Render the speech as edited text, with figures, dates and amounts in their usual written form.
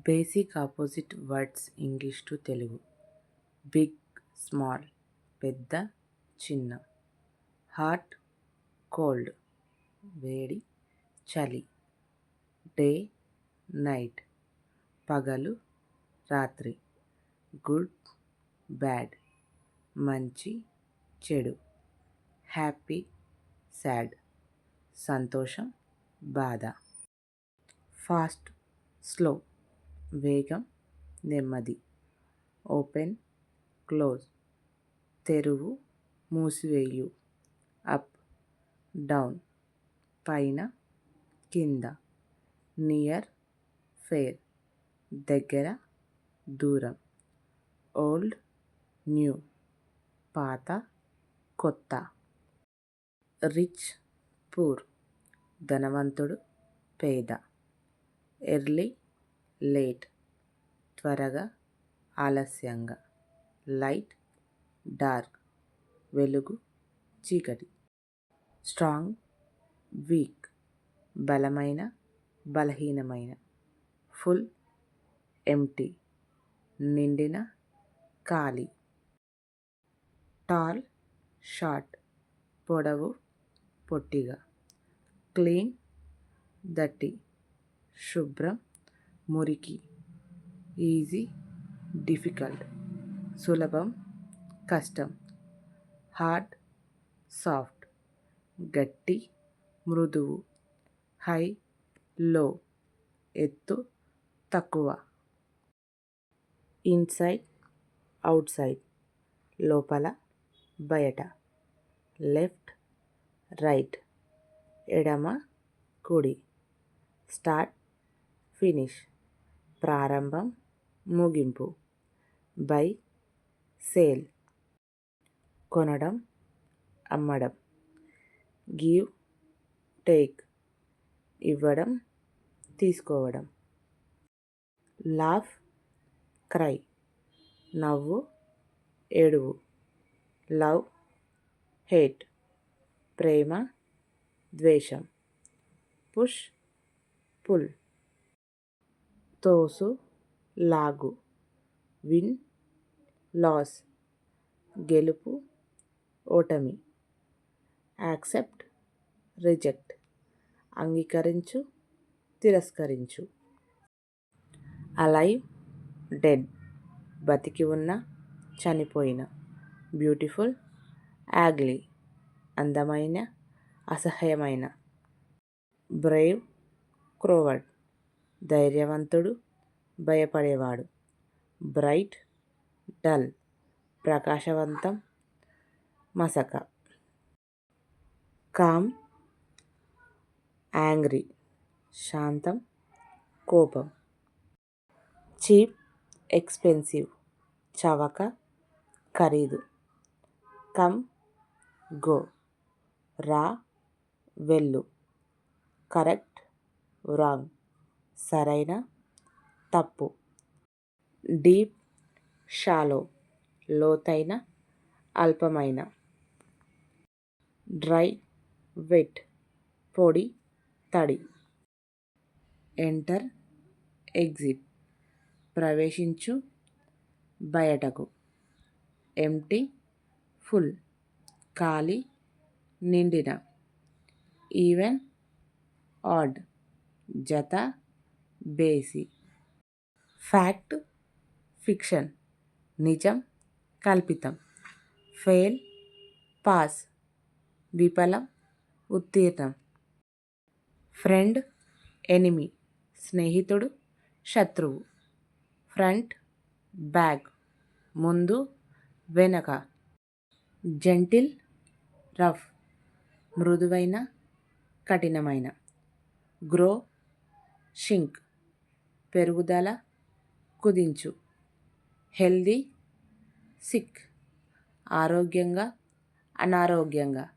Basic opposite words English to Telugu. Big, small, పెద్ద, చిన్న. Hot, cold, వేడి, చలి. డే, నైట్, పగలు, రాత్రి. గుడ్, బ్యాడ్, మంచి, చెడు. హ్యాపీ, సాడ్, సంతోషం, బాధ. ఫాస్ట్, స్లో, వేగం, నెమ్మది. ఓపెన్, క్లోజ్, తెరువు, మూసివేయు. అప్, డౌన్, పైన, కింద. నియర్, ఫేర్, దగ్గర, దూరం. ఓల్డ్, న్యూ, పాత, కొత్త. రిచ్, పూర్, ధనవంతుడు, పేద. ఎర్లీ, లేట్, త్వరగా, ఆలస్యంగా. లైట్, డార్క్, వెలుగు, చీకటి. స్ట్రాంగ్, వీక్, బలమైన, బలహీనమైన. ఫుల్, ఎంప్టీ, నిండిన, ఖాళీ. టాల్, షార్ట్, పొడవు, పొట్టిగా. క్లీన్, దట్టి, శుభ్రం, మురికి. ఈజీ, డిఫికల్ట్, సులభం, కష్టం. హార్డ్, సాఫ్ట్, గట్టి, మృదువు. హై, లో, ఎత్తు, తక్కువ. ఇన్సైడ్, అవుట్ సైడ్, లోపల, బయట. లెఫ్ట్, రైట్, ఎడమ, కుడి. స్టార్ట్, ఫినిష్, ప్రారంభం, ముగింపు. బై, సేల్, కొనడం, అమ్మడం. గివ్, టేక్, ఇవ్వడం, తీసుకోవడం. లాఫ్, క్రై, నవ్వు, ఏడువు. లవ్, హేట్, ప్రేమ, ద్వేషం. పుష్, పుల్, తోసు, లాగు. విన్, లాస్, గెలుపు, ఓటమి. యాక్సెప్ట్, రిజెక్ట్, అంగీకరించు, తిరస్కరించు. అలైవ్, డెడ్, బతికి ఉన్న, చనిపోయిన. బ్యూటిఫుల్, యాగ్లీ, అందమైన, అసహ్యమైన. బ్రేవ్, క్రోవర్డ్, ధైర్యవంతుడు, భయపడేవాడు. బ్రైట్, డల్, ప్రకాశవంతం, మసక. కామ్, యాంగ్రీ, శాంతం, కోపం. చీప్, ఎక్స్పెన్సివ్, చవక, ఖరీదు. కమ్, గో, రా, వెళ్ళు. కరెక్ట్, రాంగ్, సరైన, తప్పు. డీప్, షాలో, లోతైన, అల్పమైన. డ్రై, వెట్, పొడి, తడి. ఎంటర్, ఎగ్జిట్, ప్రవేశించు, బయటకు. ఎంప్టీ, ఫుల్, ఖాళీ, నిండిన. ఈవెన్, ఆడ్, జత, బేసి. ఫ్యాక్ట్, ఫిక్షన్, నిజం, కల్పితం. ఫెయిల్, పాస్, విఫలం, ఉత్తీర్ణం. ఫ్రెండ్, ఎనిమీ, స్నేహితుడు, శత్రువు. ఫ్రంట్, బ్యాక్, ముందు, వెనక. జెంటిల్, రఫ్, మృదువైన, కఠినమైన. గ్రో, షింక్, పెరుగుదల, కుదించు. హెల్దీ, సిక్, ఆరోగ్యంగా, అనారోగ్యంగా.